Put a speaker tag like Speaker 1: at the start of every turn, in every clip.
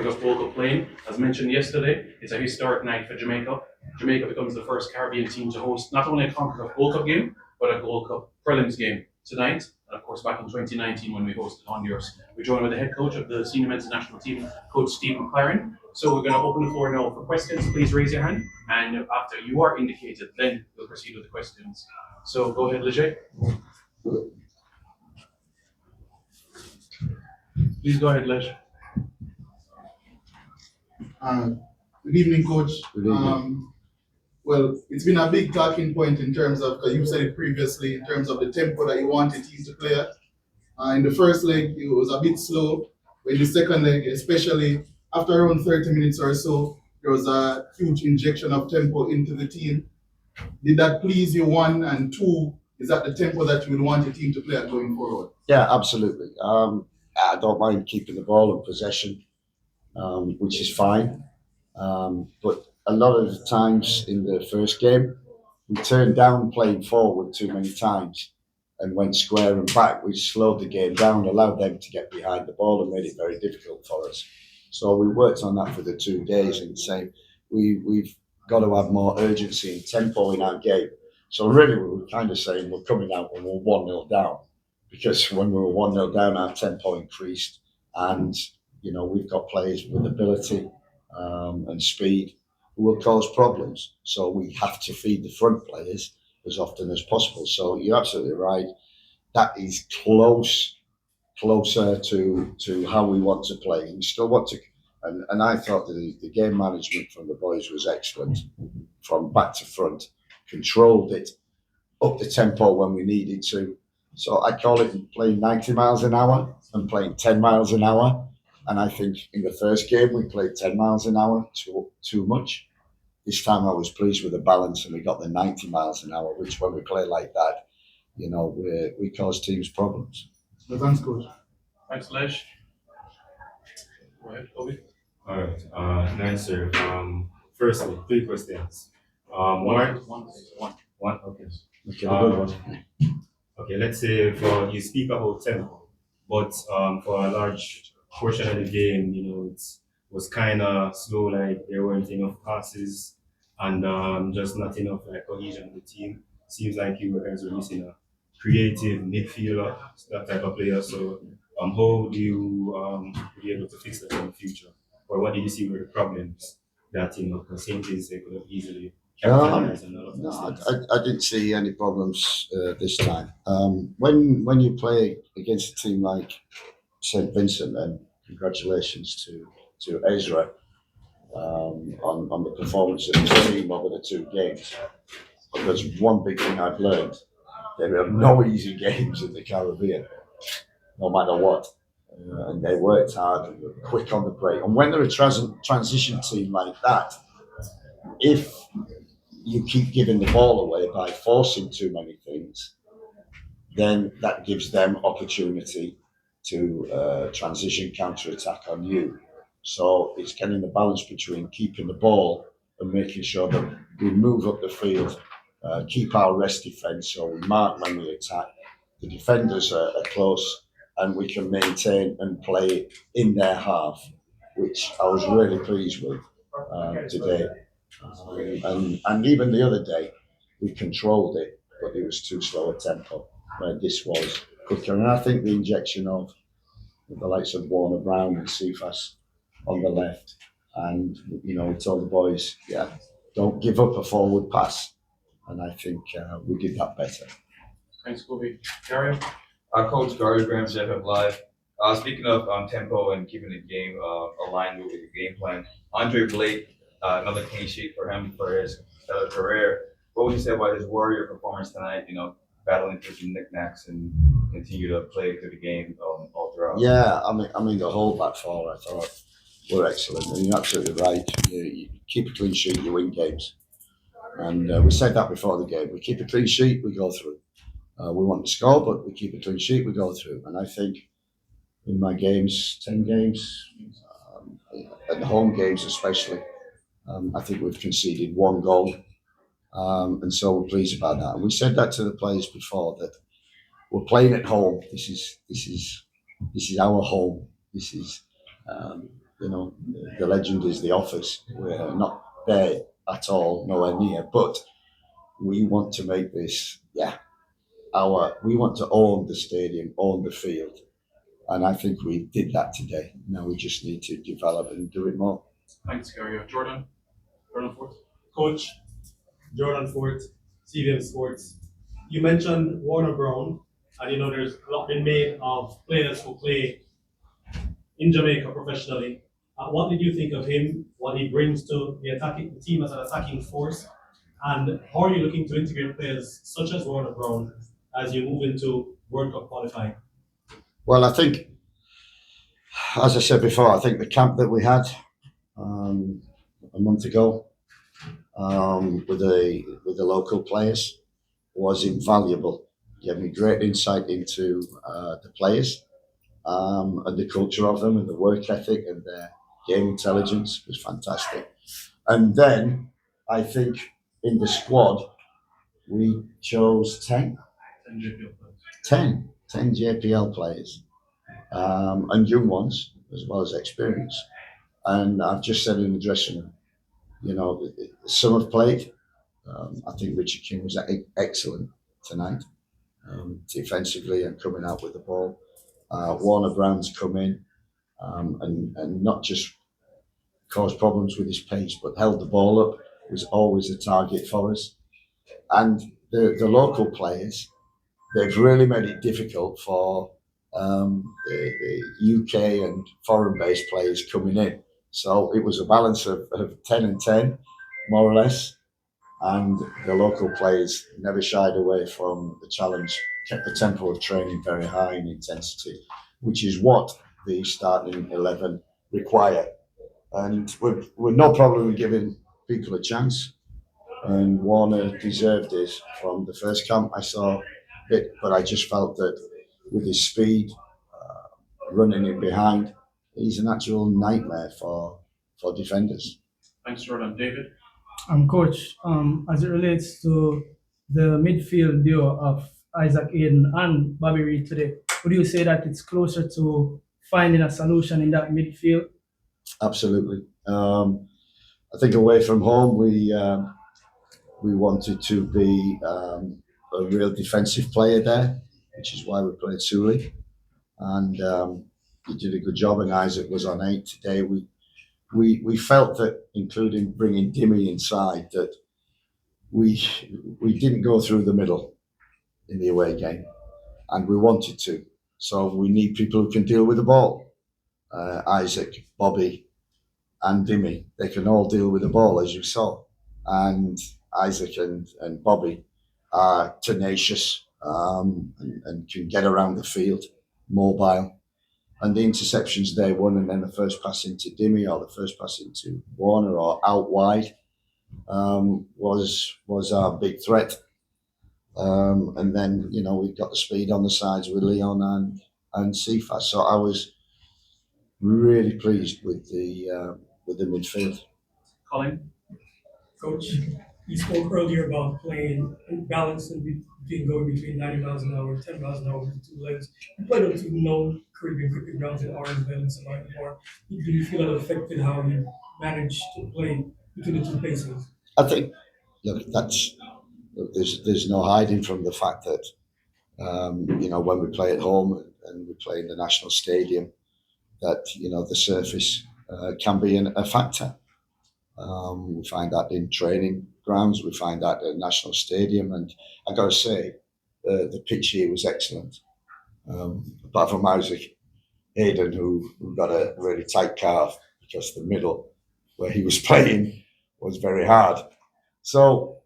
Speaker 1: Just woke up playing. As mentioned yesterday, it's a historic night for Jamaica. Jamaica becomes the first Caribbean team to host not only a CONCACAF Gold Cup game, but a Gold Cup prelims game tonight. And of course, back in 2019 when we hosted Honduras. We're joined with the head coach of the senior men's national team, Coach Steve McLaren. So we're going to open the floor now for questions. Please raise your hand, and after you are indicated, then we'll proceed with the questions. So go ahead, Leger. Please go ahead, Leger.
Speaker 2: Good evening, Coach.
Speaker 3: Good evening.
Speaker 2: Well, it's been a big talking point in terms of, you said it previously, in terms of the tempo that you want the team to play at. In the first leg, it was a bit slow. But in the second leg, especially after around 30 minutes or so, there was a huge injection of tempo into the team. Did that please you, one? And two, is that the tempo that you would want your team to play at going forward?
Speaker 3: Yeah, absolutely. I don't mind keeping the ball in possession, which is fine. But a lot of the times in the first game, we turned down playing forward too many times and went square and back, which slowed the game down, allowed them to get behind the ball and made it very difficult for us. So we worked on that for the 2 days and saying we've got to have more urgency and tempo in our game. So really we were kind of saying we're coming out when we're 1-0 down, because when we were 1-0 down, our tempo increased, and we've got players with ability and speed who will cause problems. So we have to feed the front players as often as possible. So you're absolutely right. That is closer to how we want to play. We still want to, and I thought the game management from the boys was excellent, from back to front, controlled it, up the tempo when we needed to. So I call it playing 90 miles an hour and playing 10 miles an hour. And I think in the first game we played 10 miles an hour too much. This time I was pleased with the balance, and we got the 90 miles an hour, which when we play like that, we cause teams problems.
Speaker 2: So thanks, Coach.
Speaker 1: Thanks, Lesh. Go ahead, Obi.
Speaker 4: All right, nice, sir. Firstly, 3 questions.
Speaker 1: One.
Speaker 4: One. Okay.
Speaker 3: Okay, good one.
Speaker 4: Okay. Let's say you speak about tempo, but for a large portion of the game, it was kind of slow. Like there weren't enough passes, and just not enough cohesion of the team. Seems like you guys were missing a creative midfielder, that type of player. So, how do you be able to fix that in the future, or what did you see were the problems that the same things they could have easily capitalized on all of
Speaker 3: No,
Speaker 4: those things?
Speaker 3: I didn't see any problems this time. When you play against a team like St. Vincent, and congratulations to Ezra on the performance of the team over the 2 games. Because one big thing I've learned, there are no easy games in the Caribbean, no matter what. And they worked hard and were quick on the break. And when they're a transition team like that, if you keep giving the ball away by forcing too many things, then that gives them opportunity to transition counter-attack on you. So it's getting the balance between keeping the ball and making sure that we move up the field, keep our rest defence, so we mark when we attack. The defenders are close, and we can maintain and play in their half, which I was really pleased with today. And even the other day, we controlled it, but it was too slow a tempo, where this was quicker. And I think the injection of the likes of Warner Brown and Cephas on the left, and we told the boys, don't give up a forward pass, and I think we did that better.
Speaker 1: Thanks, Kobe. Dario.
Speaker 5: Coach Gary Graham, JFF Live. Speaking of tempo and keeping the game aligned with the game plan, Andre Blake, another clean sheet for him for his stellar career. What would you say about his warrior performance tonight? Battling through some knickknacks and continue to play through the game all throughout.
Speaker 3: Yeah, I mean the whole back four I thought were excellent, and you're absolutely right. You keep a clean sheet, you win games, and we said that before the game. We keep a clean sheet, we go through. We want to score, but we keep a clean sheet, we go through. And I think in my games, 10 games, at the home games especially, I think we've conceded 1 goal. And so we're pleased about that. And we said that to the players before, that we're playing at home. This is our home. This is the legend is the office. We're not there at all, nowhere near. But we want to make this, we want to own the stadium, own the field. And I think we did that today. Now we just need to develop and do it more.
Speaker 1: Thanks, Gary. Jordan Forth.
Speaker 6: Coach Jordan Fort, CVM Sports. You mentioned Warner Brown, and there's a lot been made of players who play in Jamaica professionally. What did you think of him? What he brings to the team as an attacking force, and how are you looking to integrate players such as Warner Brown as you move into World Cup qualifying?
Speaker 3: Well, I think, as I said before, I think the camp that we had a month ago with the local players was invaluable. Gave me great insight into the players and the culture of them and the work ethic and their game intelligence was fantastic. And then I think in the squad we chose 10 JPL players and young ones as well as experience. And I've just said in the dressing room, some have played. I think Richard King was excellent tonight, defensively and coming out with the ball. Warner Brown's come in and not just caused problems with his pace, but held the ball up, was always a target for us. And the local players, they've really made it difficult for the UK and foreign-based players coming in. So it was a balance of 10 and 10, more or less. And the local players never shied away from the challenge, kept the tempo of training very high in intensity, which is what the starting 11 require. And we're no problem in giving people a chance. And Warner deserved it from the first camp. I saw it, but I just felt that with his speed, running in behind, he's an actual nightmare for defenders.
Speaker 1: Thanks, Jordan. David.
Speaker 7: Coach, as it relates to the midfield duo of Isaac Aiden and Bobby Reed today, would you say that it's closer to finding a solution in that midfield?
Speaker 3: Absolutely. I think away from home, we wanted to be a real defensive player there, which is why we played Sully. And he did a good job, and Isaac was on 8 today. We felt that, including bringing Dimmy inside, that we didn't go through the middle in the away game, and we wanted to. So we need people who can deal with the ball. Isaac, Bobby, and Dimmy, they can all deal with the ball, as you saw. And Isaac and Bobby are tenacious and can get around the field, mobile. And the interceptions they won, and then the first pass into Dimmy or the first pass into Warner or out wide was our big threat. And then we've got the speed on the sides with Leon and Cephas. So I was really pleased with the midfield.
Speaker 1: Colin.
Speaker 8: Coach, you spoke earlier about playing balanced between going between 90 miles an hour and 10 miles an hour with the two legs. You played on two known Caribbean cricket grounds in Orange and Samantha Moore. Do you feel that affected how you managed to play between the two paces?
Speaker 3: I think, there's no hiding from the fact that, when we play at home and we play in the national stadium, that, the surface can be a factor. We find that in training grounds, we find that at National Stadium, and I got to say, the pitch here was excellent. Apart from Isaac Hayden, who got a really tight calf because the middle where he was playing was very hard. So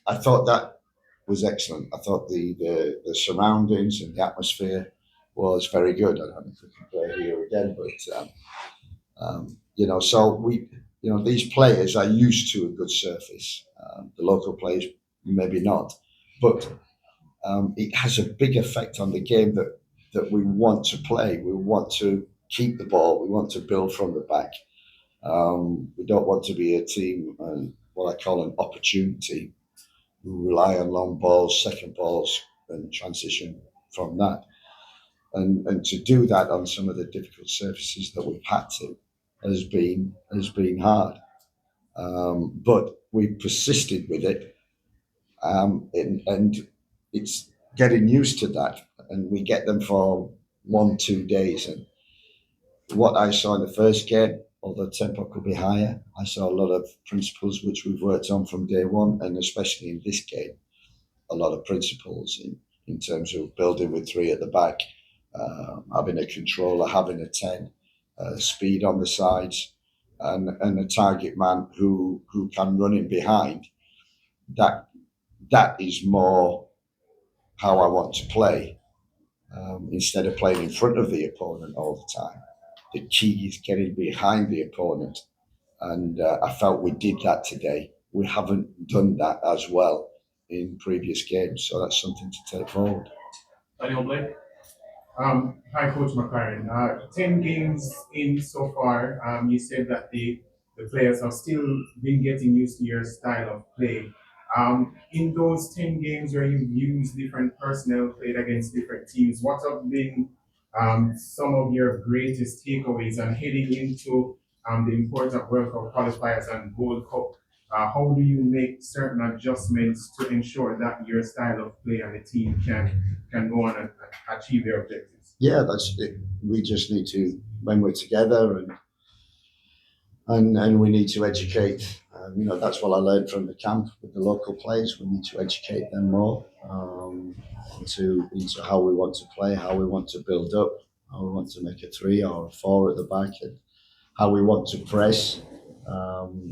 Speaker 3: I thought that was excellent. I thought the surroundings and the atmosphere was very good. I don't know if we can play here again, but so we. These players are used to a good surface. The local players, maybe not. But it has a big effect on the game that we want to play. We want to keep the ball. We want to build from the back. We don't want to be a team, what I call an opportunity, who rely on long balls, second balls, and transition from that. And to do that on some of the difficult surfaces that we've had to, has been hard. But we persisted with it, and it's getting used to that. And we get them for 1-2 days. And what I saw in the first game, although tempo could be higher, I saw a lot of principles which we've worked on from day one, and especially in this game, a lot of principles in terms of building with three at the back, having a controller, having a 10, speed on the sides, and a target man who can run in behind. That is more how I want to play, instead of playing in front of the opponent all the time. The key is getting behind the opponent, and I felt we did that today. We haven't done that as well in previous games, so that's something to take forward.
Speaker 1: Daniel Blake?
Speaker 9: Hi, Coach McLaren. 10 games in so far. You said that the players have still been getting used to your style of play. In those 10 games where you've used different personnel, played against different teams, what have been some of your greatest takeaways? And heading into the important World Cup qualifiers and Gold Cup, how do you make certain adjustments to ensure that your style of play and the team can go on and achieve their objectives?
Speaker 3: Yeah, that's it. We just need to, when we're together, and we need to educate. That's what I learned from the camp with the local players. We need to educate them more into how we want to play, how we want to build up, how we want to make a 3 or a 4 at the back, and how we want to press,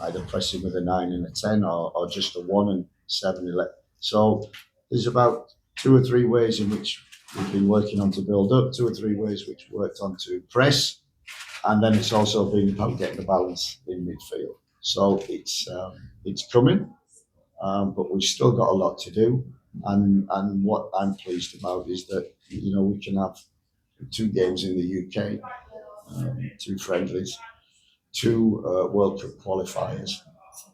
Speaker 3: either pressing with a 9 and a 10 or just a 1 and 7, 11. So there's about 2 or 3 ways in which we've been working on to build up, 2 or 3 ways which worked on to press, and then it's also been about getting the balance in midfield. So it's coming, but we've still got a lot to do. And what I'm pleased about is that we can have 2 games in the UK, 2 friendlies, 2 World Cup qualifiers,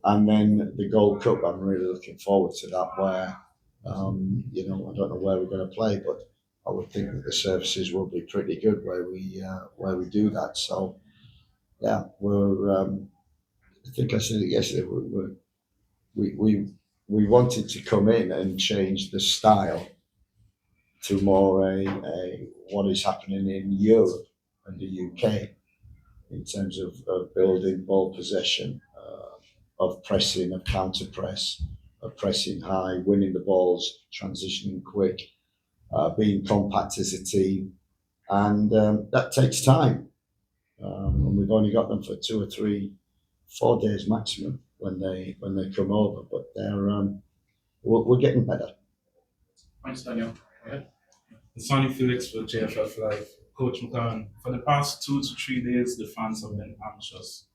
Speaker 3: and then the Gold Cup. I'm really looking forward to that. Where I don't know where we're going to play, but I would think that the surfaces will be pretty good where we do that. So yeah, I think I said it yesterday. We wanted to come in and change the style to more a what is happening in Europe and the UK in terms of building ball possession, of pressing, of counter press, of pressing high, winning the balls, transitioning quick, being compact as a team, and that takes time. And we've only got them for 2 or 3, 4 days maximum when they come over, but we're getting better.
Speaker 1: Thanks, Daniel.
Speaker 10: Sonny Felix for JFF Live. Coach McLaren, for the past 2 to 3 days, the fans have been anxious.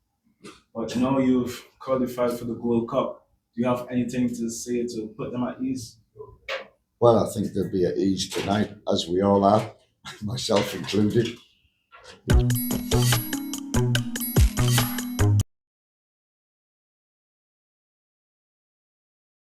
Speaker 10: But now you've qualified for the Gold Cup. Do you have anything to say to put them at ease?
Speaker 3: Well, I think they'll be at ease tonight, as we all are, myself included.